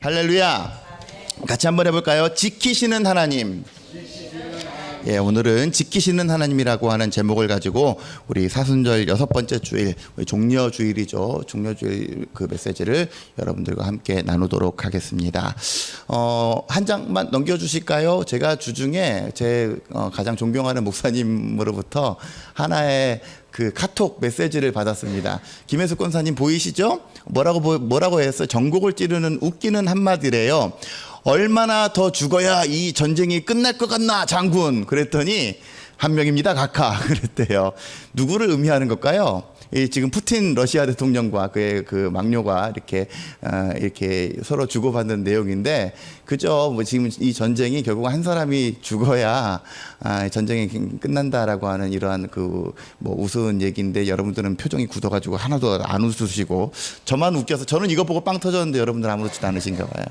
할렐루야. 같이 한번 해볼까요? 지키시는 하나님. 예, 오늘은 지키시는 하나님이라고 하는 제목을 가지고 우리 사순절 6번째 주일, 종려주일이죠. 종려주일 그 메시지를 여러분들과 함께 나누도록 하겠습니다. 한 장만 넘겨주실까요? 제가 주중에 제 가장 존경하는 목사님으로부터 하나의 그 카톡 메시지를 받았습니다. 김혜숙 권사님 보이시죠? 뭐라고 했어요? 전곡을 찌르는 웃기는 한마디래요. 얼마나 더 죽어야 이 전쟁이 끝날 것 같나 장군. 그랬더니 한 명입니다 각하 그랬대요. 누구를 의미하는 걸까요? 지금 푸틴 러시아 대통령과 그의 그 막료가 이렇게 서로 주고받는 내용인데, 그죠? 뭐 지금 이 전쟁이 결국 한 사람이 죽어야 전쟁이 끝난다라고 하는 이러한 그 뭐 우스운 얘기인데, 여러분들은 표정이 굳어가지고 하나도 안 웃으시고 저만 웃겨서 저는 이거 보고 빵 터졌는데 여러분들 아무렇지도 않으신가 봐요.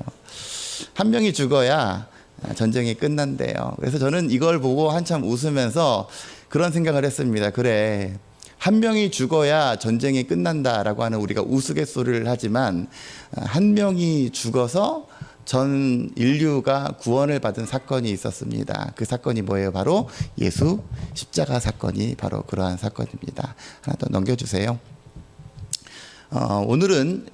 한 명이 죽어야 전쟁이 끝난대요. 그래서 저는 이걸 보고 한참 웃으면서 그런 생각을 했습니다. 그래, 한 명이 죽어야 전쟁이 끝난다라고 하는 우리가 우스갯소리를 하지만, 한 명이 죽어서 전 인류가 구원을 받은 사건이 있었습니다. 그 사건이 뭐예요? 바로 예수 십자가 사건이 바로 그러한 사건입니다. 하나 더 넘겨주세요. 오늘은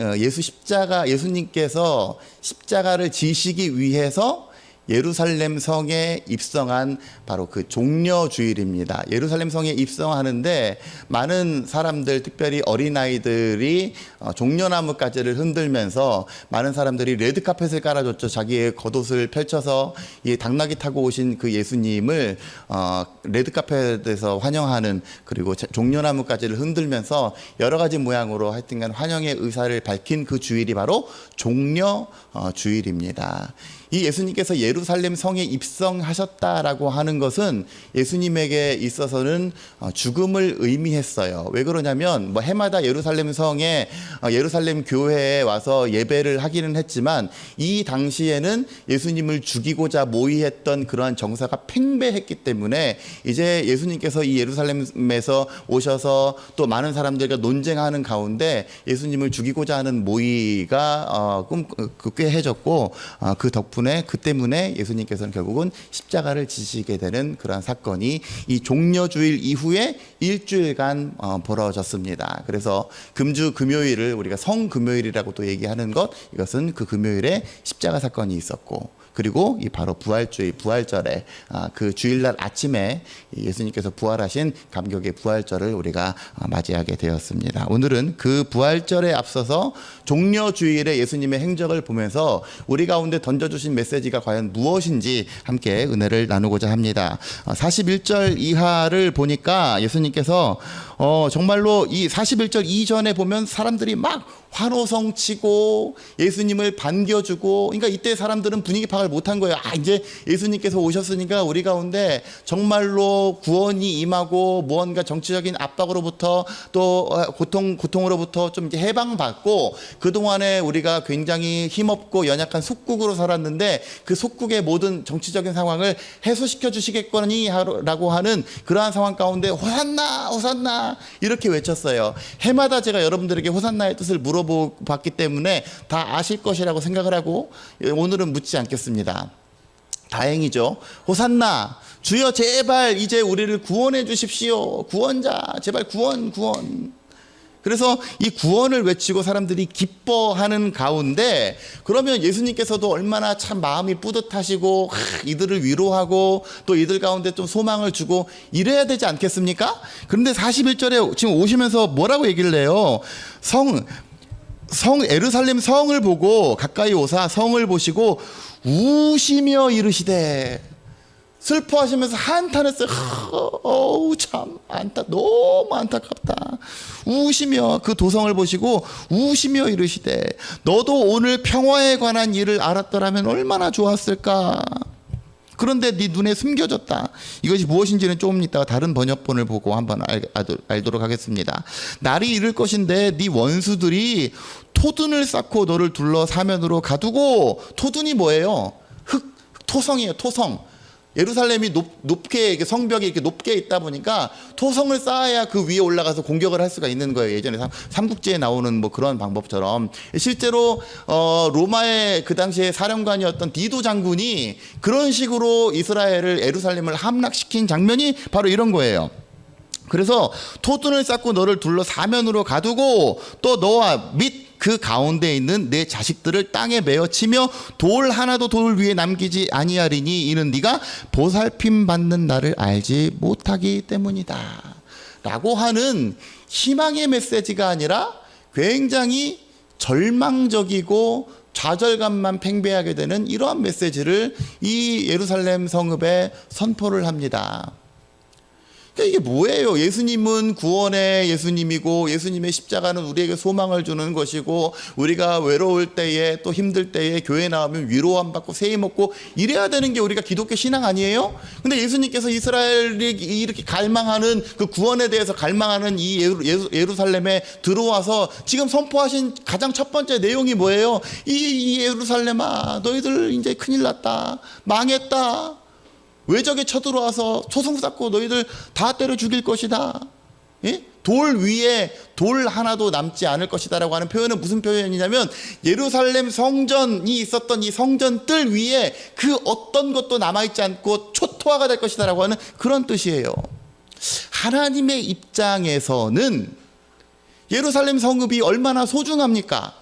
예수님께서 십자가를 지시기 위해서 예루살렘 성에 입성한 바로 그 종려주일입니다. 예루살렘 성에 입성하는데 많은 사람들, 특별히 어린아이들이 종려나무 가지를 흔들면서 많은 사람들이 레드카펫을 깔아줬죠. 자기의 겉옷을 펼쳐서 이 당나귀 타고 오신 그 예수님을 레드카펫에서 환영하는, 그리고 종려나무 가지를 흔들면서 여러 가지 모양으로 하여튼간 환영의 의사를 밝힌 그 주일이 바로 종려주일입니다. 이 예수님께서 예루살렘 성에 입성하셨다라고 하는 것은 예수님에게 있어서는 죽음을 의미했어요. 왜 그러냐면 뭐 해마다 예루살렘 성에 예루살렘 교회에 와서 예배를 하기는 했지만, 이 당시에는 예수님을 죽이고자 모의했던 그러한 정사가 팽배했기 때문에 이제 예수님께서 이 예루살렘에서 오셔서 또 많은 사람들과 논쟁하는 가운데 예수님을 죽이고자 하는 모의가 꾀해졌고, 그 덕분에 그 때문에 예수님께서는 결국은 십자가를 지시게 되는 그러한 사건이 이 종려주일 이후에 일주일간 벌어졌습니다. 그래서 금요일을 우리가 성금요일이라고 또 얘기하는 것, 이것은 그 금요일에 십자가 사건이 있었고, 그리고 이 바로 부활절에 그 주일날 아침에 예수님께서 부활하신 감격의 부활절을 우리가 맞이하게 되었습니다. 오늘은 그 부활절에 앞서서 종려주일의 예수님의 행적을 보면서 우리 가운데 던져주신 메시지가 과연 무엇인지 함께 은혜를 나누고자 합니다. 41절 이하를 보니까 예수님께서 정말로 이 41절 이전에 보면 사람들이 막 환호성 치고 예수님을 반겨주고, 그러니까 이때 사람들은 분위기 파악을 못한 거예요. 이제 예수님께서 오셨으니까 우리 가운데 정말로 구원이 임하고 무언가 정치적인 압박으로부터 또 고통으로부터 좀 이제 해방받고, 그동안에 우리가 굉장히 힘없고 연약한 속국으로 살았는데 그 속국의 모든 정치적인 상황을 해소시켜 주시겠거니 라고 하는 그러한 상황 가운데 호산나 호산나 이렇게 외쳤어요. 해마다 제가 여러분들에게 호산나의 뜻을 물어봤기 때문에 다 아실 것이라고 생각을 하고 오늘은 묻지 않겠습니다. 다행이죠. 호산나, 주여 제발 이제 우리를 구원해 주십시오. 구원자 제발 구원. 그래서 이 구원을 외치고 사람들이 기뻐하는 가운데, 그러면 예수님께서도 얼마나 참 마음이 뿌듯하시고 이들을 위로하고 또 이들 가운데 좀 소망을 주고 이래야 되지 않겠습니까? 그런데 41절에 지금 오시면서 뭐라고 얘기를 해요? 예루살렘 성을 보고 가까이 오사 성을 보시고 우시며 이르시되, 슬퍼하시면서 한탄했어요. 참 너무 안타깝다. 우시며 그 도성을 보시고 우시며 이르시되, 너도 오늘 평화에 관한 일을 알았더라면 얼마나 좋았을까. 그런데 네 눈에 숨겨졌다. 이것이 무엇인지는 조금 있다가 다른 번역본을 보고 한번 알도록 하겠습니다. 날이 이를 것인데 네 원수들이 토둔을 쌓고 너를 둘러 사면으로 가두고, 토둔이 뭐예요? 토성이에요. 토성. 예루살렘이 높게 이렇게 성벽이 이렇게 높게 있다 보니까 토성을 쌓아야 그 위에 올라가서 공격을 할 수가 있는 거예요. 예전에 삼국지에 나오는 뭐 그런 방법처럼. 실제로 로마의 그 당시에 사령관이었던 디도 장군이 그런 식으로 이스라엘을 예루살렘을 함락시킨 장면이 바로 이런 거예요. 그래서 토둔을 쌓고 너를 둘러 사면으로 가두고 또 너와 및 그 가운데 있는 내 자식들을 땅에 메어 치며 돌 하나도 돌 위에 남기지 아니하리니 이는 네가 보살핌 받는 나를 알지 못하기 때문이다 라고 하는 희망의 메시지가 아니라 굉장히 절망적이고 좌절감만 팽배하게 되는 이러한 메시지를 이 예루살렘 성읍에 선포를 합니다. 그러니까 이게 뭐예요? 예수님은 구원의 예수님이고 예수님의 십자가는 우리에게 소망을 주는 것이고 우리가 외로울 때에 또 힘들 때에 교회 나오면 위로함 받고 세임 얻고 이래야 되는 게 우리가 기독교 신앙 아니에요? 근데 예수님께서 이스라엘이 이렇게 갈망하는 그 구원에 대해서 갈망하는 이 예루살렘에 들어와서 지금 선포하신 가장 첫 번째 내용이 뭐예요? 이 예루살렘아 너희들 이제 큰일 났다 망했다 외적이 쳐들어와서 초성 쌓고 너희들 다 때려 죽일 것이다. 예? 돌 위에 돌 하나도 남지 않을 것이다 라고 하는 표현은 무슨 표현이냐면 예루살렘 성전이 있었던 이 성전 뜰 위에 그 어떤 것도 남아있지 않고 초토화가 될 것이다 라고 하는 그런 뜻이에요. 하나님의 입장에서는 예루살렘 성읍이 얼마나 소중합니까?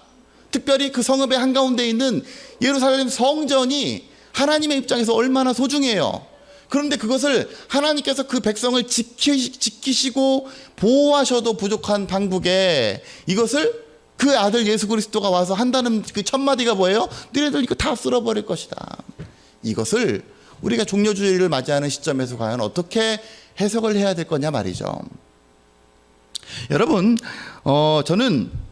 특별히 그 성읍의 한가운데 있는 예루살렘 성전이 하나님의 입장에서 얼마나 소중해요. 그런데 그것을 하나님께서 그 백성을 지키시고 보호하셔도 부족한 판국에 이것을 그 아들 예수 그리스도가 와서 한다는 그 첫 마디가 뭐예요? 너희들 이거 다 쓸어버릴 것이다. 이것을 우리가 종려주의를 맞이하는 시점에서 과연 어떻게 해석을 해야 될 거냐 말이죠. 여러분, 저는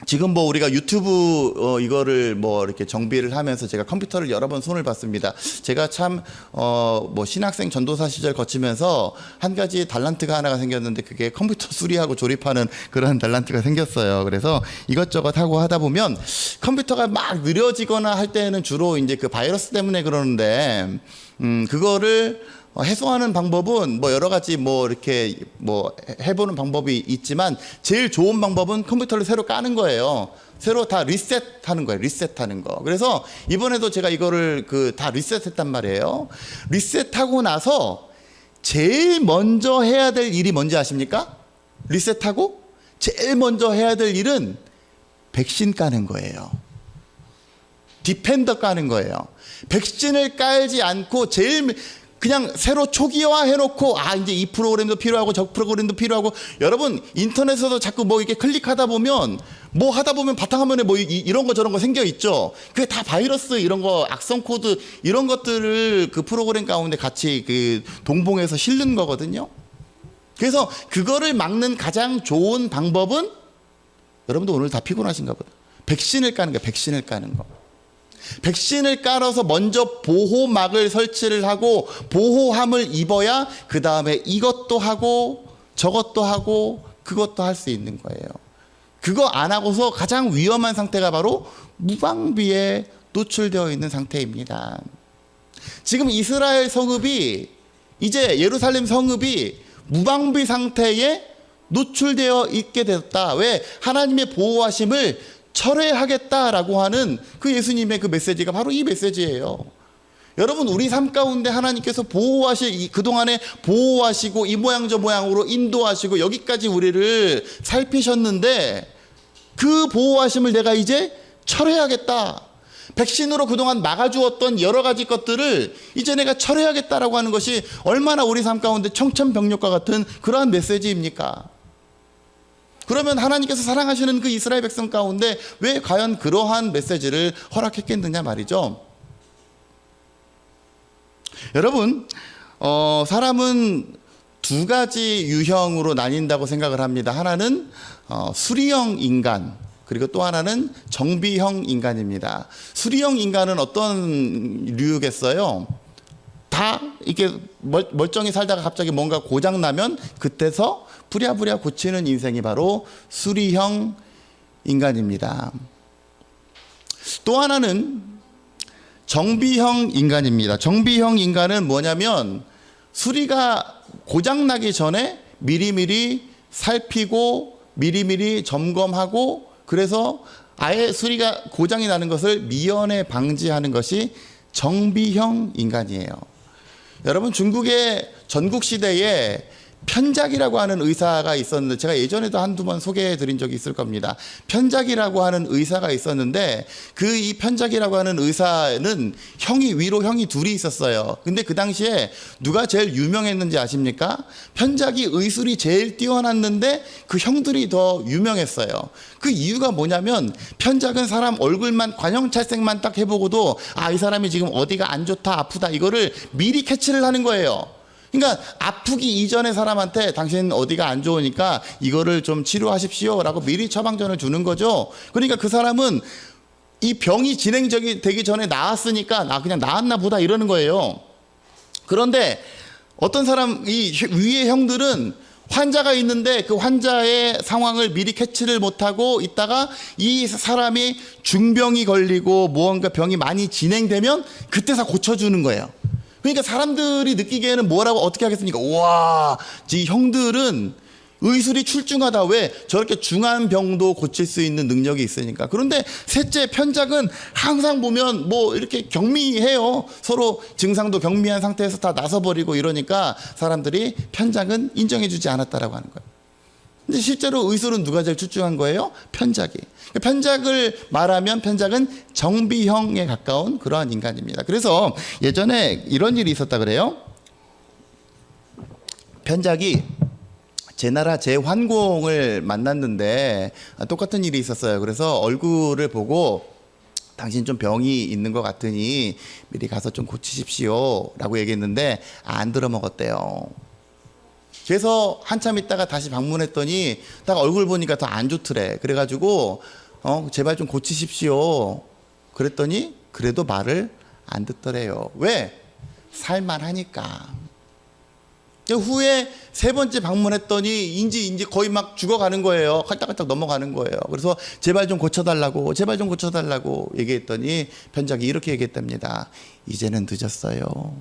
지금 뭐 우리가 유튜브 이거를 뭐 이렇게 정비를 하면서 제가 컴퓨터를 여러 번 손을 봤습니다. 제가 참 뭐 신학생 전도사 시절 거치면서 한 가지 달란트가 하나가 생겼는데 그게 컴퓨터 수리하고 조립하는 그런 달란트가 생겼어요. 그래서 이것저것 하고 하다 보면 컴퓨터가 막 느려지거나 할 때는 주로 이제 그 바이러스 때문에 그러는데 그거를 해소하는 방법은 뭐 여러 가지 뭐 이렇게 뭐 해보는 방법이 있지만 제일 좋은 방법은 컴퓨터를 새로 까는 거예요. 새로 다 리셋하는 거예요. 리셋하는 거. 그래서 이번에도 제가 이거를 그 다 리셋했단 말이에요. 리셋하고 나서 제일 먼저 해야 될 일이 뭔지 아십니까? 리셋하고 제일 먼저 해야 될 일은 백신 까는 거예요. 디펜더 까는 거예요. 백신을 깔지 않고 제일 그냥 새로 초기화 해놓고 이제 이 프로그램도 필요하고 저 프로그램도 필요하고 여러분 인터넷에서 자꾸 뭐 이렇게 클릭하다 보면 뭐 하다 보면 바탕화면에 뭐 이런 거 저런 거 생겨 있죠. 그게 다 바이러스 이런 거 악성 코드 이런 것들을 그 프로그램 가운데 같이 그 동봉해서 실는 거거든요. 그래서 그거를 막는 가장 좋은 방법은 여러분도 오늘 다 피곤하신가 보다. 백신을 까는 거예요. 백신을 까는 거. 백신을 깔아서 먼저 보호막을 설치를 하고 보호함을 입어야 그 다음에 이것도 하고 저것도 하고 그것도 할 수 있는 거예요. 그거 안 하고서 가장 위험한 상태가 바로 무방비에 노출되어 있는 상태입니다. 지금 이스라엘 성읍이 이제 예루살렘 성읍이 무방비 상태에 노출되어 있게 됐다. 왜? 하나님의 보호하심을 철회하겠다라고 하는 그 예수님의 그 메시지가 바로 이 메시지예요. 여러분 우리 삶 가운데 하나님께서 그동안에 보호하시고 이 모양 저 모양으로 인도하시고 여기까지 우리를 살피셨는데 그 보호하심을 내가 이제 철회하겠다. 백신으로 그동안 막아주었던 여러 가지 것들을 이제 내가 철회하겠다라고 하는 것이 얼마나 우리 삶 가운데 청천벽력과 같은 그러한 메시지입니까? 그러면 하나님께서 사랑하시는 그 이스라엘 백성 가운데 왜 과연 그러한 메시지를 허락했겠느냐 말이죠. 여러분 사람은 두 가지 유형으로 나뉜다고 생각을 합니다. 하나는 수리형 인간 그리고 또 하나는 정비형 인간입니다. 수리형 인간은 어떤 류겠어요? 다 이렇게 멀쩡히 살다가 갑자기 뭔가 고장 나면 그때서 부랴부랴 고치는 인생이 바로 수리형 인간입니다. 또 하나는 정비형 인간입니다. 정비형 인간은 뭐냐면 수리가 고장나기 전에 미리미리 살피고 미리미리 점검하고 그래서 아예 수리가 고장이 나는 것을 미연에 방지하는 것이 정비형 인간이에요. 여러분, 중국의 전국시대에 편작이라고 하는 의사가 있었는데, 제가 예전에도 한두 번 소개해 드린 적이 있을 겁니다. 편작이라고 하는 의사가 있었는데 이 편작이라고 하는 의사는 위로 형이 둘이 있었어요. 근데 그 당시에 누가 제일 유명했는지 아십니까? 편작이 의술이 제일 뛰어났는데 그 형들이 더 유명했어요. 그 이유가 뭐냐면 편작은 사람 얼굴만 관형찰색만 딱 해보고도 이 사람이 지금 어디가 안 좋다 아프다 이거를 미리 캐치를 하는 거예요. 그러니까 아프기 이전에 사람한테 당신 어디가 안 좋으니까 이거를 좀 치료하십시오 라고 미리 처방전을 주는 거죠. 그러니까 그 사람은 이 병이 진행되기 전에 나았으니까 나 그냥 나았나 보다 이러는 거예요. 그런데 어떤 사람, 이 위의 형들은 환자가 있는데 그 환자의 상황을 미리 캐치를 못하고 있다가 이 사람이 중병이 걸리고 무언가 병이 많이 진행되면 그때서 고쳐주는 거예요. 그러니까 사람들이 느끼기에는 뭐라고 어떻게 하겠습니까? 와, 이 형들은 의술이 출중하다. 왜? 저렇게 중한 병도 고칠 수 있는 능력이 있으니까. 그런데 셋째 편작은 항상 보면 뭐 이렇게 경미해요. 서로 증상도 경미한 상태에서 다 나서버리고 이러니까 사람들이 편작은 인정해주지 않았다라고 하는 거예요. 근데 실제로 의술은 누가 제일 출중한 거예요? 편작이. 편작을 말하면 편작은 정비형에 가까운 그러한 인간입니다. 그래서 예전에 이런 일이 있었다 그래요. 편작이 제나라 제환공을 만났는데 똑같은 일이 있었어요. 그래서 얼굴을 보고 당신 좀 병이 있는 것 같으니 미리 가서 좀 고치십시오 라고 얘기했는데 안 들어먹었대요. 그래서 한참 있다가 다시 방문했더니 딱 얼굴 보니까 더 안 좋더래. 그래가지고 제발 좀 고치십시오. 그랬더니 그래도 말을 안 듣더래요. 왜? 살만하니까. 후에 세 번째 방문했더니 인지 거의 막 죽어가는 거예요. 깔딱깔딱 넘어가는 거예요. 그래서 제발 좀 고쳐달라고 얘기했더니 편작이 이렇게 얘기했답니다. 이제는 늦었어요.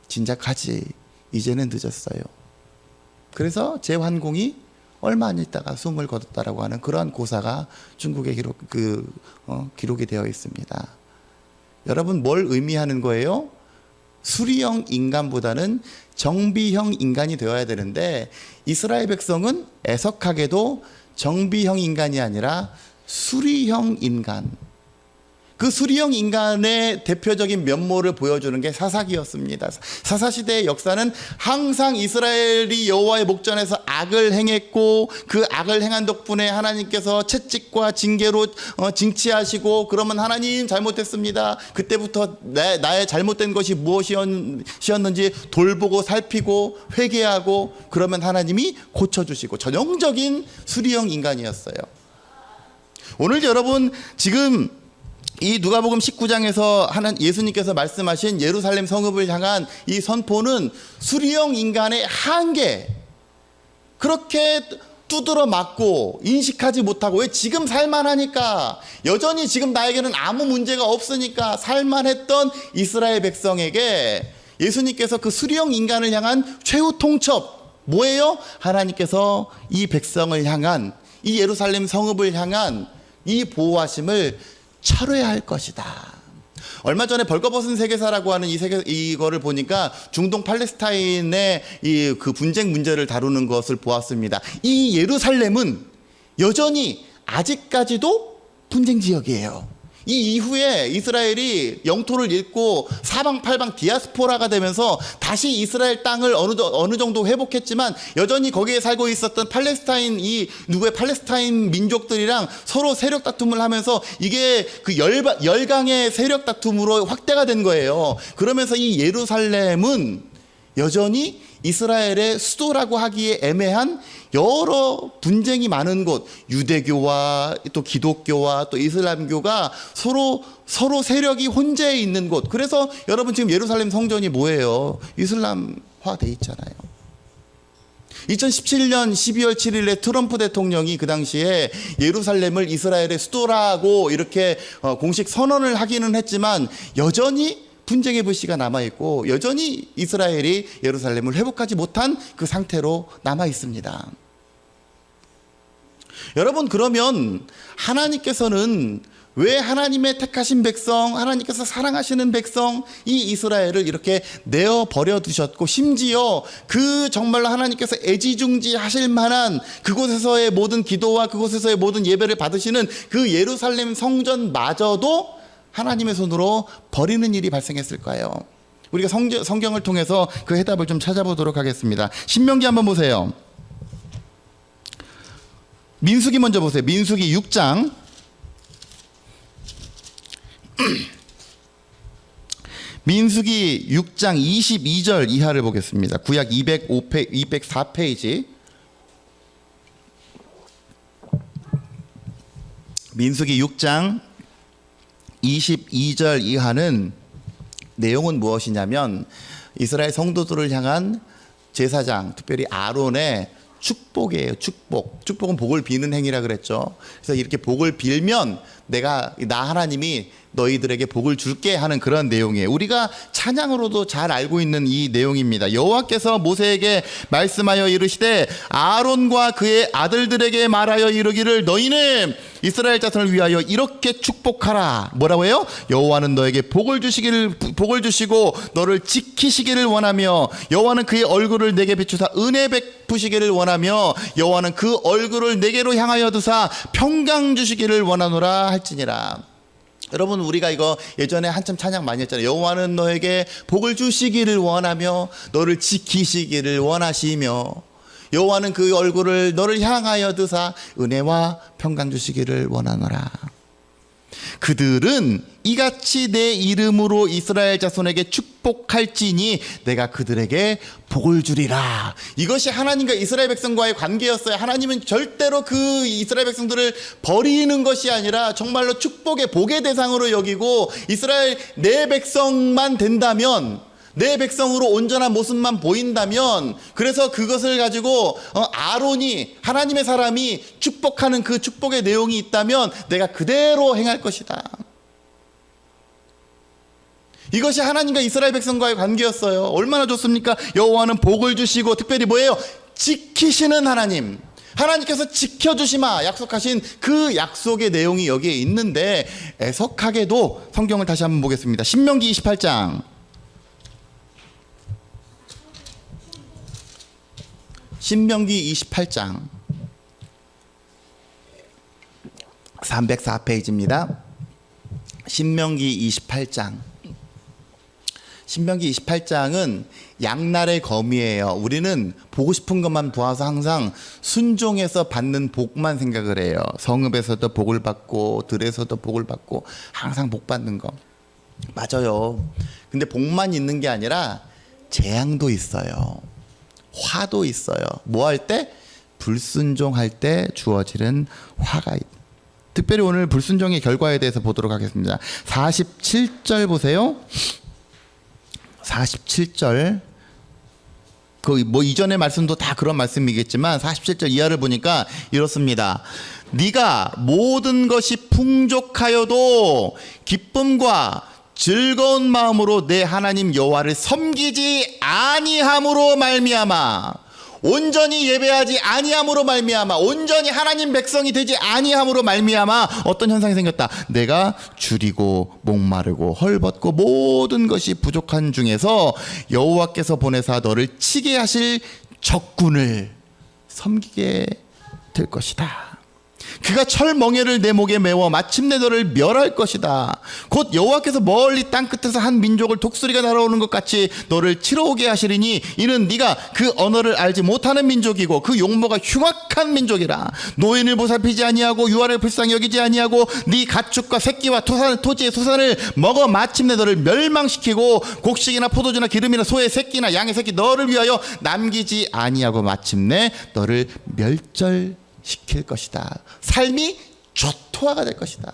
진작하지. 이제는 늦었어요. 그래서 제환공이 얼마 안 있다가 숨을 거뒀다라고 하는 그러한 고사가 중국에 기록이 되어 있습니다. 여러분, 뭘 의미하는 거예요? 수리형 인간보다는 정비형 인간이 되어야 되는데 이스라엘 백성은 애석하게도 정비형 인간이 아니라 수리형 인간, 그 수리형 인간의 대표적인 면모를 보여주는 게 사사기였습니다. 사사시대의 역사는 항상 이스라엘이 여호와의 목전에서 악을 행했고 그 악을 행한 덕분에 하나님께서 채찍과 징계로 징치하시고 그러면 하나님 잘못했습니다. 그때부터 나의 잘못된 것이 무엇이었는지 돌보고 살피고 회개하고 그러면 하나님이 고쳐주시고 전형적인 수리형 인간이었어요. 오늘 여러분 지금 이 누가복음 19장에서 예수님께서 말씀하신 예루살렘 성읍을 향한 이 선포는 수리형 인간의 한계, 그렇게 두드러 맞고 인식하지 못하고, 왜? 지금 살만하니까, 여전히 지금 나에게는 아무 문제가 없으니까 살만했던 이스라엘 백성에게 예수님께서 그 수리형 인간을 향한 최후 통첩 뭐예요? 하나님께서 이 백성을 향한, 이 예루살렘 성읍을 향한 이 보호하심을 철회할 것이다. 얼마 전에 벌거벗은 세계사라고 하는 이거를 보니까 중동 팔레스타인의 그 분쟁 문제를 다루는 것을 보았습니다. 이 예루살렘은 여전히 아직까지도 분쟁 지역이에요. 이 이후에 이스라엘이 영토를 잃고 사방팔방 디아스포라가 되면서 다시 이스라엘 땅을 어느 정도 회복했지만 여전히 거기에 살고 있었던 팔레스타인 민족들이랑 서로 세력 다툼을 하면서 이게 그 열강의 세력 다툼으로 확대가 된 거예요. 그러면서 이 예루살렘은 여전히 이스라엘의 수도라고 하기에 애매한 여러 분쟁이 많은 곳, 유대교와 또 기독교와 또 이슬람교가 서로 세력이 혼재해 있는 곳. 그래서 여러분 지금 예루살렘 성전이 뭐예요? 이슬람화 돼 있잖아요. 2017년 12월 7일에 트럼프 대통령이 그 당시에 예루살렘을 이스라엘의 수도라고 이렇게 공식 선언을 하기는 했지만 여전히 분쟁의 불씨가 남아있고 여전히 이스라엘이 예루살렘을 회복하지 못한 그 상태로 남아있습니다. 여러분, 그러면 하나님께서는 왜 하나님의 택하신 백성, 하나님께서 사랑하시는 백성 이 이스라엘을 이렇게 내어버려 두셨고, 심지어 그 정말로 하나님께서 애지중지하실 만한 그곳에서의 모든 기도와 그곳에서의 모든 예배를 받으시는 그 예루살렘 성전마저도 하나님의 손으로 버리는 일이 발생했을까요? 우리가 성경을 통해서 그 해답을 좀 찾아보도록 하겠습니다. 신명기 한번 보세요. 민수기 먼저 보세요. 민수기 6장 민수기 6장 22절 이하를 보겠습니다. 구약 204페이지 민수기 6장 22절 이하는 내용은 무엇이냐면 이스라엘 성도들을 향한 제사장, 특별히 아론의 축복이에요. 축복은 복을 비는 행위라 그랬죠. 그래서 이렇게 복을 빌면 나 하나님이 너희들에게 복을 줄게 하는 그런 내용이에요. 우리가 찬양으로도 잘 알고 있는 이 내용입니다. 여호와께서 모세에게 말씀하여 이르시되 아론과 그의 아들들에게 말하여 이르기를 너희는 이스라엘 자손을 위하여 이렇게 축복하라. 뭐라고 해요? 여호와는 너에게 복을 주시고 너를 지키시기를 원하며 여호와는 그의 얼굴을 내게 비추사 은혜 베푸시기를 원하며 여호와는 그 얼굴을 내게로 향하여 두사 평강 주시기를 원하노라 할지니라. 여러분, 우리가 이거 예전에 한참 찬양 많이 했잖아요. 여호와는 너에게 복을 주시기를 원하며 너를 지키시기를 원하시며 여호와는 그 얼굴을 너를 향하여 드사 은혜와 평강 주시기를 원하노라. 그들은 이같이 내 이름으로 이스라엘 자손에게 축복할지니 내가 그들에게 복을 주리라. 이것이 하나님과 이스라엘 백성과의 관계였어요. 하나님은 절대로 그 이스라엘 백성들을 버리는 것이 아니라 정말로 축복의 복의 대상으로 여기고 이스라엘 내 백성만 된다면, 내 백성으로 온전한 모습만 보인다면, 그래서 그것을 가지고 아론이, 하나님의 사람이 축복하는 그 축복의 내용이 있다면 내가 그대로 행할 것이다. 이것이 하나님과 이스라엘 백성과의 관계였어요. 얼마나 좋습니까? 여호와는 복을 주시고 특별히 뭐예요? 지키시는 하나님. 하나님께서 지켜주시마 약속하신 그 약속의 내용이 여기에 있는데, 애석하게도 성경을 다시 한번 보겠습니다. 신명기 28장 신명기 28장 304페이지입니다. 신명기 28장은 양날의 검이에요. 우리는 보고 싶은 것만 보아서 항상 순종해서 받는 복만 생각을 해요. 성읍에서도 복을 받고 들에서도 복을 받고 항상 복 받는 거 맞아요. 근데 복만 있는 게 아니라 재앙도 있어요. 화도 있어요. 뭐 할 때? 불순종할 때 주어지는 화가 있다. 특별히 오늘 불순종의 결과에 대해서 보도록 하겠습니다. 47절 보세요. 47절. 그 뭐 이전의 말씀도 다 그런 말씀이겠지만 47절 이하를 보니까 이렇습니다. 네가 모든 것이 풍족하여도 기쁨과 즐거운 마음으로 내 하나님 여호와를 섬기지 아니함으로 말미암아, 온전히 예배하지 아니함으로 말미암아, 온전히 하나님 백성이 되지 아니함으로 말미암아 어떤 현상이 생겼다. 내가 줄이고 목마르고 헐벗고 모든 것이 부족한 중에서 여호와께서 보내사 너를 치게 하실 적군을 섬기게 될 것이다. 그가 철멍에를 내 목에 메워 마침내 너를 멸할 것이다. 곧 여호와께서 멀리 땅끝에서 한 민족을 독수리가 날아오는 것 같이 너를 치러 오게 하시리니 이는 네가 그 언어를 알지 못하는 민족이고 그 용모가 흉악한 민족이라. 노인을 보살피지 아니하고 유아를 불쌍히 여기지 아니하고 네 가축과 새끼와 토지의 소산을 먹어 마침내 너를 멸망시키고 곡식이나 포도주나 기름이나 소의 새끼나 양의 새끼 너를 위하여 남기지 아니하고 마침내 너를 멸절시킬 것이다. 삶이 조토화가 될 것이다.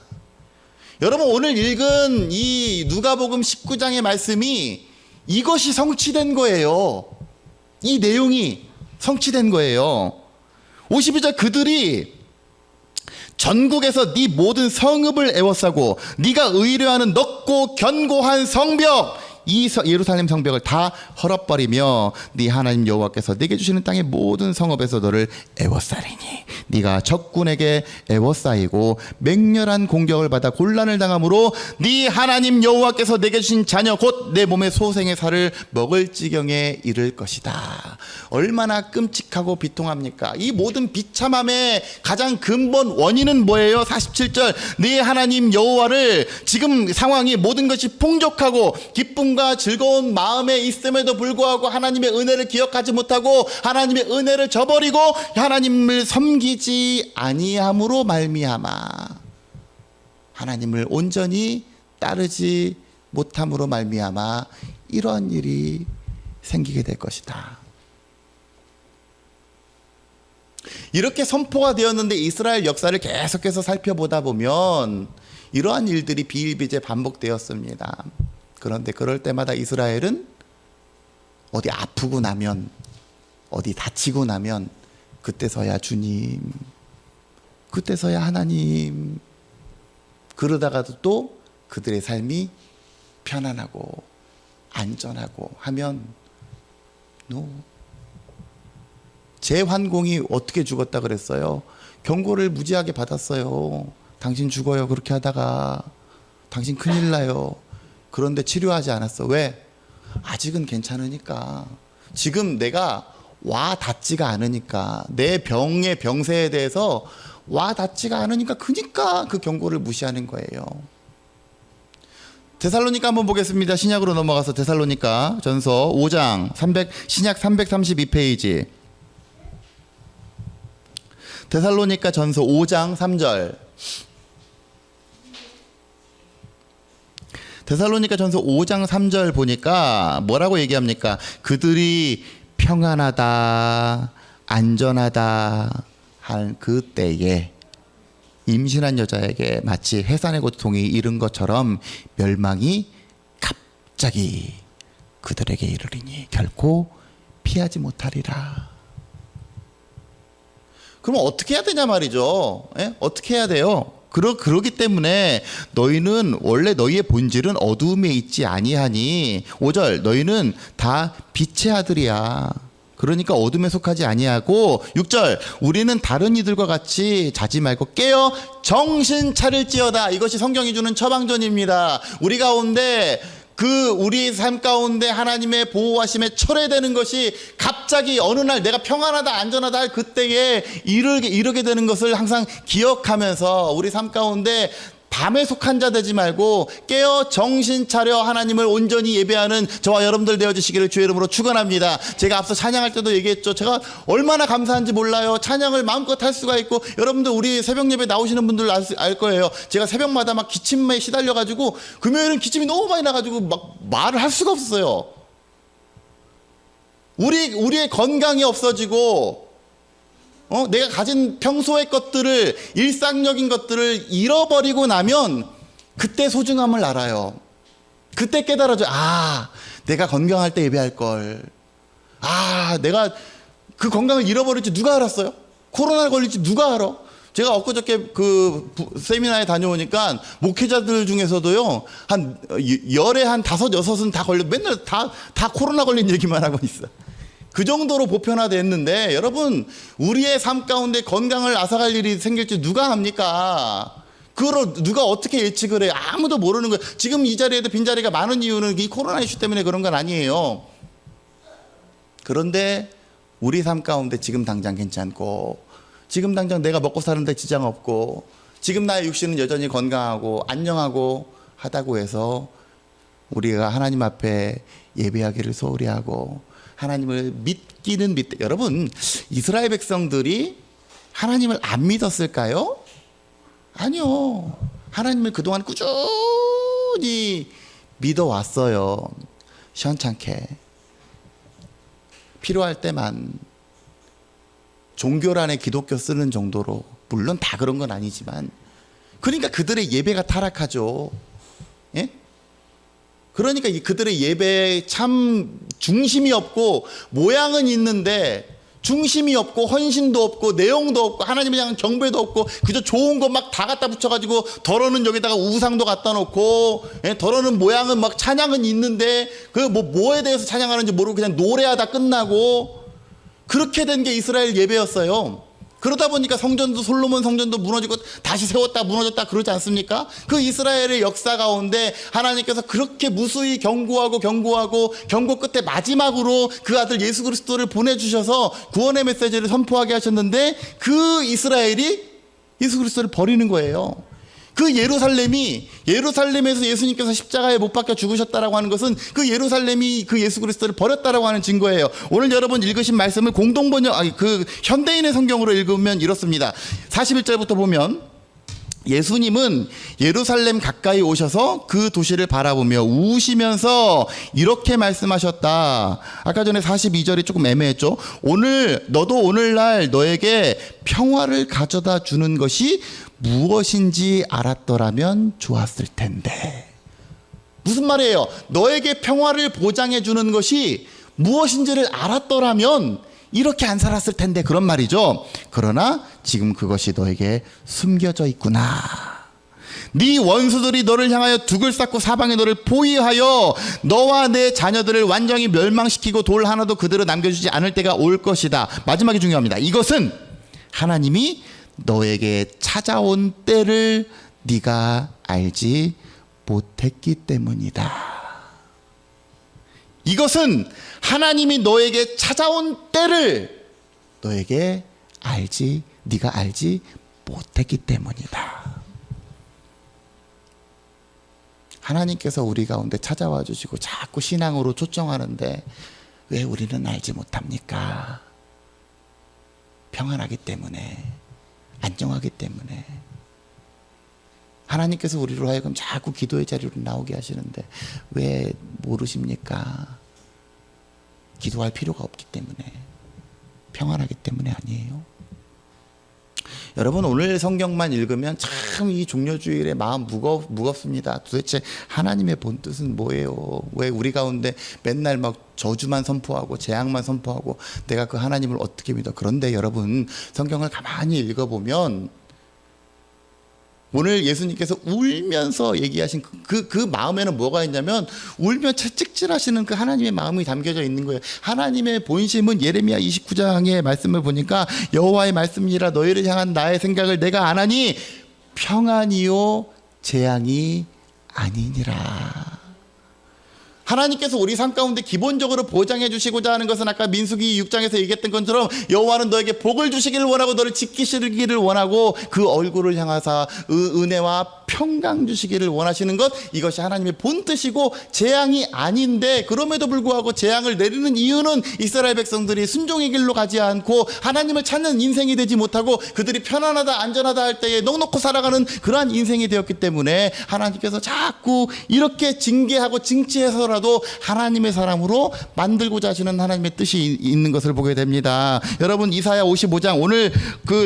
여러분, 오늘 읽은 이 누가복음 19장의 말씀이 이것이 성취된 거예요. 이 내용이 성취된 거예요. 52절 그들이 전국에서 네 모든 성읍을 에워싸고 네가 의뢰하는 넓고 견고한 성벽 이 예루살렘 성벽을 다 헐어버리며 네 하나님 여호와께서 네게 주시는 땅의 모든 성읍에서 너를 에워싸리니 네가 적군에게 에워싸이고 맹렬한 공격을 받아 곤란을 당함으로 네 하나님 여호와께서 네게 주신 자녀 곧 내 몸의 소생의 살을 먹을 지경에 이를 것이다. 얼마나 끔찍하고 비통합니까? 이 모든 비참함의 가장 근본 원인은 뭐예요? 47절 네 하나님 여호와를 지금 상황이 모든 것이 풍족하고 기쁨과 즐거운 마음에 있음에도 불구하고 하나님의 은혜를 기억하지 못하고 하나님의 은혜를 저버리고 하나님을 섬기지 아니함으로 말미암아 하나님을 온전히 따르지 못함으로 말미암아 이러한 일이 생기게 될 것이다. 이렇게 선포가 되었는데 이스라엘 역사를 계속해서 살펴보다 보면 이러한 일들이 비일비재 반복되었습니다. 그런데 그럴 때마다 이스라엘은 어디 아프고 나면 어디 다치고 나면 그때서야 주님, 그때서야 하나님, 그러다가도 또 그들의 삶이 편안하고 안전하고 하면 제환공이 어떻게 죽었다 그랬어요? 경고를 무지하게 받았어요. 당신 죽어요. 그렇게 하다가 당신 큰일 나요. 그런데 치료하지 않았어. 왜? 아직은 괜찮으니까. 지금 내가 와 닿지가 않으니까. 내 병의 병세에 대해서 와 닿지가 않으니까 그니까 그 경고를 무시하는 거예요. 데살로니가 한번 보겠습니다. 신약으로 넘어가서 데살로니가 전서 5장 신약 332페이지. 데살로니가 전서 5장 3절. 데살로니가 전서 5장 3절 보니까 뭐라고 얘기합니까? 그들이 평안하다, 안전하다 할 그때에 임신한 여자에게 마치 해산의 고통이 이른 것처럼 멸망이 갑자기 그들에게 이르리니 결코 피하지 못하리라. 그럼 어떻게 해야 되냐 말이죠. 예? 어떻게 해야 돼요? 그러기 때문에 너희는 원래 너희의 본질은 어두움에 있지 아니하니 5절 너희는 다 빛의 아들이야. 그러니까 어둠에 속하지 아니하고 6절 우리는 다른 이들과 같이 자지 말고 깨어 정신 차릴지어다. 이것이 성경이 주는 처방전입니다. 우리 가운데 우리 삶 가운데 하나님의 보호하심에 철회되는 것이 갑자기 어느 날 내가 평안하다 안전하다 할 그때에 이르게 되는 것을 항상 기억하면서 우리 삶 가운데 밤에 속한 자 되지 말고 깨어 정신 차려 하나님을 온전히 예배하는 저와 여러분들 되어주시기를 주의 이름으로 축원합니다. 제가 앞서 찬양할 때도 얘기했죠. 제가 얼마나 감사한지 몰라요. 찬양을 마음껏 할 수가 있고 여러분들 우리 새벽 예배 나오시는 분들 알 거예요. 제가 새벽마다 막 기침에 시달려가지고 금요일은 기침이 너무 많이 나가지고 막 말을 할 수가 없어요. 우리의 건강이 없어지고 내가 가진 평소의 것들을 일상적인 것들을 잃어버리고 나면 그때 소중함을 알아요. 그때 깨달아져요. 내가 건강할 때 예배할 걸. 내가 그 건강을 잃어버릴지 누가 알았어요? 코로나 걸릴지 누가 알아? 제가 엊그저께 그 세미나에 다녀오니까 목회자들 중에서도요 한 열에 한 5, 6은 다 걸려 맨날 다 코로나 걸린 얘기만 하고 있어. 그 정도로 보편화됐는데 여러분 우리의 삶 가운데 건강을 앗아갈 일이 생길지 누가 합니까? 그걸 누가 어떻게 예측을 해요? 아무도 모르는 거예요. 지금 이 자리에도 빈자리가 많은 이유는 이 코로나 이슈 때문에 그런 건 아니에요. 그런데 우리 삶 가운데 지금 당장 괜찮고 지금 당장 내가 먹고 사는데 지장 없고 지금 나의 육신은 여전히 건강하고 안녕하고 하다고 해서 우리가 하나님 앞에 예배하기를 소홀히 하고 하나님을 믿기는 여러분 이스라엘 백성들이 하나님을 안 믿었을까요? 아니요. 하나님을 그동안 꾸준히 믿어왔어요. 시원찮게 필요할 때만 종교란에 기독교 쓰는 정도로 물론 다 그런 건 아니지만 그러니까 그들의 예배가 타락하죠. 예? 그러니까 그들의 예배에 참 중심이 없고 모양은 있는데 중심이 없고 헌신도 없고 내용도 없고 하나님에 대한 경배도 없고 그저 좋은 것 막 다 갖다 붙여가지고 더러는 여기다가 우상도 갖다 놓고 더러는 모양은 막 찬양은 있는데 그 뭐에 대해서 찬양하는지 모르고 그냥 노래하다 끝나고 그렇게 된 게 이스라엘 예배였어요. 그러다 보니까 성전도 솔로몬 성전도 무너지고 다시 세웠다 무너졌다 그러지 않습니까? 그 이스라엘의 역사 가운데 하나님께서 그렇게 무수히 경고 끝에 마지막으로 그 아들 예수 그리스도를 보내주셔서 구원의 메시지를 선포하게 하셨는데 그 이스라엘이 예수 그리스도를 버리는 거예요. 그 예루살렘에서 예수님께서 십자가에 못 박혀 죽으셨다라고 하는 것은 그 예루살렘이 그 예수 그리스도를 버렸다라고 하는 증거예요. 오늘 여러분 읽으신 말씀을 그 현대인의 성경으로 읽으면 이렇습니다. 41절부터 보면 예수님은 예루살렘 가까이 오셔서 그 도시를 바라보며 우시면서 이렇게 말씀하셨다. 아까 전에 42절이 조금 애매했죠. 너도 오늘날 너에게 평화를 가져다 주는 것이 무엇인지 알았더라면 좋았을 텐데. 무슨 말이에요? 너에게 평화를 보장해 주는 것이 무엇인지를 알았더라면 이렇게 안 살았을 텐데, 그런 말이죠. 그러나 지금 그것이 너에게 숨겨져 있구나. 네 원수들이 너를 향하여 둑을 쌓고 사방에 너를 포위하여 너와 내 자녀들을 완전히 멸망시키고 돌 하나도 그대로 남겨주지 않을 때가 올 것이다. 마지막이 중요합니다. 이것은 하나님이 너에게 찾아온 때를 네가 알지 못했기 때문이다. 이것은 하나님이 너에게 찾아온 때를 네가 알지 못했기 때문이다. 하나님께서 우리 가운데 찾아와 주시고 자꾸 신앙으로 초청하는데 왜 우리는 알지 못합니까? 평안하기 때문에, 안정하기 때문에. 하나님께서 우리로 하여금 자꾸 기도의 자리로 나오게 하시는데 왜 모르십니까? 기도할 필요가 없기 때문에, 평안하기 때문에 아니에요? 여러분, 오늘 성경만 읽으면 참 이 종려주일에 마음 무겁습니다. 도대체 하나님의 본 뜻은 뭐예요? 왜 우리 가운데 맨날 막 저주만 선포하고 재앙만 선포하고 내가 그 하나님을 어떻게 믿어? 그런데 여러분, 성경을 가만히 읽어보면 오늘 예수님께서 울면서 얘기하신 그 마음에는 뭐가 있냐면 울며 채찍질하시는 그 하나님의 마음이 담겨져 있는 거예요. 하나님의 본심은 예레미야 29장의 말씀을 보니까 여호와의 말씀이라 너희를 향한 나의 생각을 내가 아나니 평안이요 재앙이 아니니라. 하나님께서 우리 삶 가운데 기본적으로 보장해 주시고자 하는 것은 아까 민수기 6장에서 얘기했던 것처럼 여호와는 너에게 복을 주시기를 원하고 너를 지키시기를 원하고 그 얼굴을 향하사 은혜와 평강 주시기를 원하시는 것, 이것이 하나님의 본뜻이고 재앙이 아닌데, 그럼에도 불구하고 재앙을 내리는 이유는 이스라엘 백성들이 순종의 길로 가지 않고 하나님을 찾는 인생이 되지 못하고 그들이 편안하다 안전하다 할 때에 넉넉히 살아가는 그러한 인생이 되었기 때문에 하나님께서 자꾸 이렇게 징계하고 징치해서라도 하나님의 사람으로 만들고자 하시는 하나님의 뜻이 있는 것을 보게 됩니다. 여러분, 이사야 55장, 오늘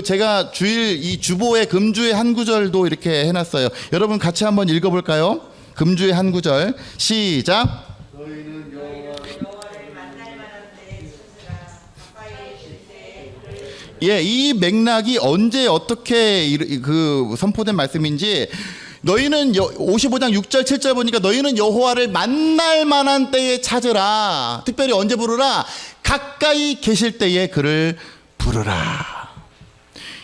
제가 주일 이 주보의 금주의 한 구절도 이렇게 해놨어요. 여러분 같이 한번 읽어볼까요? 금주의 한 구절 시작. 너희는 여호와를 만날 만한 때에 찾으라. 가까이 오실 때에. 이 맥락이 언제 어떻게 선포된 말씀인지, 너희는 55장 6절 7절 보니까 너희는 여호와를 만날 만한 때에 찾으라. 특별히 언제 부르라? 가까이 계실 때에 그를 부르라.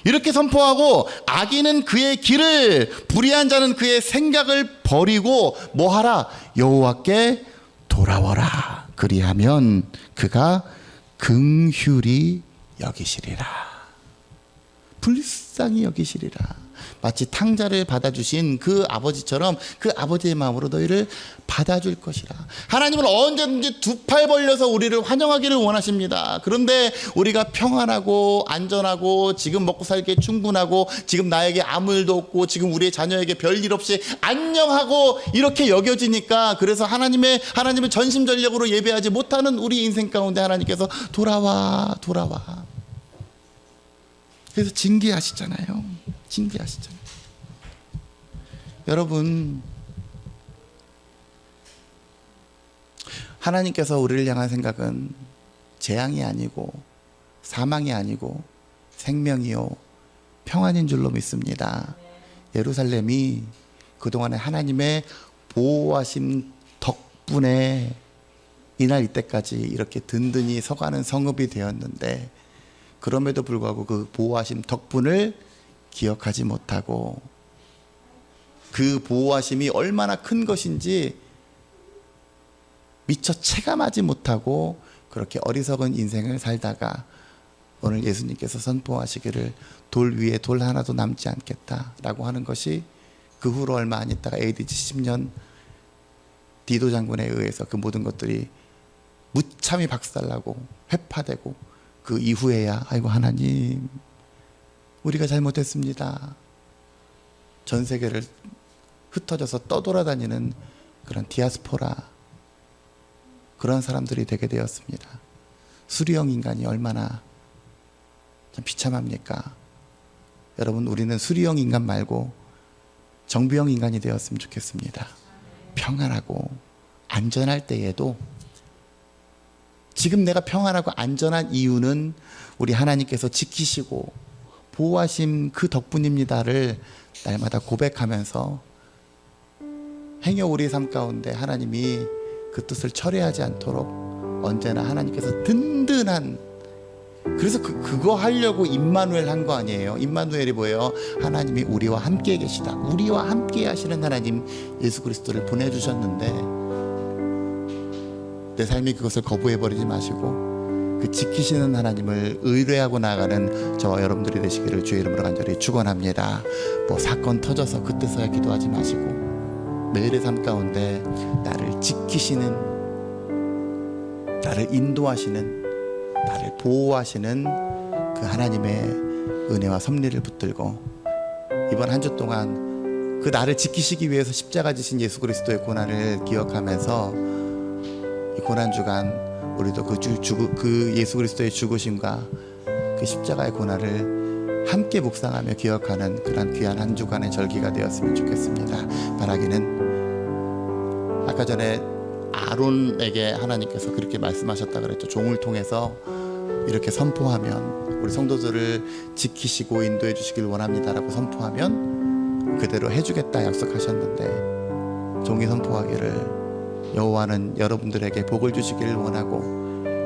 이렇게 선포하고, 악인은 그의 길을, 불의한 자는 그의 생각을 버리고 뭐하라? 여호와께 돌아와라. 그리하면 그가 긍휼히 여기시리라. 불쌍히 여기시리라. 마치 탕자를 받아주신 그 아버지처럼 그 아버지의 마음으로 너희를 받아줄 것이라. 하나님은 언제든지 두 팔 벌려서 우리를 환영하기를 원하십니다. 그런데 우리가 평안하고 안전하고 지금 먹고 살기에 충분하고 지금 나에게 아무 일도 없고 지금 우리의 자녀에게 별일 없이 안녕하고 이렇게 여겨지니까, 그래서 하나님을 전심전력으로 예배하지 못하는 우리 인생 가운데 하나님께서 돌아와. 그래서 징계하시잖아요. 여러분, 하나님께서 우리를 향한 생각은 재앙이 아니고 사망이 아니고 생명이요 평안인 줄로 믿습니다. 예루살렘이 그동안에 하나님의 보호하심 덕분에 이날 이때까지 이렇게 든든히 서가는 성읍이 되었는데, 그럼에도 불구하고 그 보호하심 덕분을 기억하지 못하고 그 보호하심이 얼마나 큰 것인지 미처 체감하지 못하고 그렇게 어리석은 인생을 살다가 오늘 예수님께서 선포하시기를 돌 위에 돌 하나도 남지 않겠다라고 하는 것이 그 후로 얼마 안 있다가 AD 70년 디도 장군에 의해서 그 모든 것들이 무참히 박살나고 회파되고, 그 이후에야 아이고 하나님 우리가 잘못했습니다. 전 세계를 흩어져서 떠돌아다니는 그런 디아스포라, 그런 사람들이 되게 되었습니다. 수리형 인간이 얼마나 참 비참합니까? 여러분, 우리는 수리형 인간 말고 정비형 인간이 되었으면 좋겠습니다. 평안하고 안전할 때에도, 지금 내가 평안하고 안전한 이유는 우리 하나님께서 지키시고 보호하심 그 덕분입니다를 날마다 고백하면서 행여 우리 삶 가운데 하나님이 그 뜻을 철회하지 않도록 언제나 하나님께서 든든한, 그래서 그거 하려고 임마누엘 한 거 아니에요. 임마누엘이 뭐예요? 하나님이 우리와 함께 계시다, 우리와 함께 하시는 하나님 예수 그리스도를 보내주셨는데, 내 삶이 그것을 거부해버리지 마시고 그 지키시는 하나님을 의뢰하고 나아가는 저와 여러분들이 되시기를 주의 이름으로 간절히 축원합니다. 뭐 사건 터져서 그때서야 기도하지 마시고 매일의 삶 가운데 나를 지키시는, 나를 인도하시는, 나를 보호하시는 그 하나님의 은혜와 섭리를 붙들고 이번 한 주 동안 그 나를 지키시기 위해서 십자가 지신 예수 그리스도의 고난을 기억하면서 이 고난 주간 우리도 그 예수 그리스도의 죽으심과 그 십자가의 고난을 함께 묵상하며 기억하는 그런 귀한 한 주간의 절기가 되었으면 좋겠습니다. 바라기는 아까 전에 아론에게 하나님께서 그렇게 말씀하셨다 그랬죠. 종을 통해서 이렇게 선포하면 우리 성도들을 지키시고 인도해 주시길 원합니다라고 선포하면 그대로 해주겠다 약속하셨는데, 종이 선포하기를 여호와는 여러분들에게 복을 주시기를 원하고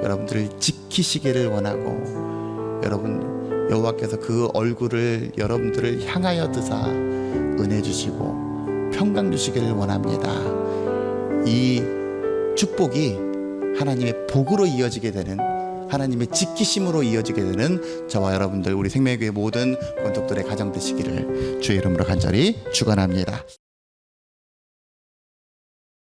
여러분들을 지키시기를 원하고 여러분 여호와께서 그 얼굴을 여러분들을 향하여 드사 은혜 주시고 평강 주시기를 원합니다. 이 축복이 하나님의 복으로 이어지게 되는, 하나님의 지키심으로 이어지게 되는 저와 여러분들, 우리 생명교회 모든 권속들의 가정 되시기를 주의 이름으로 간절히 축원합니다.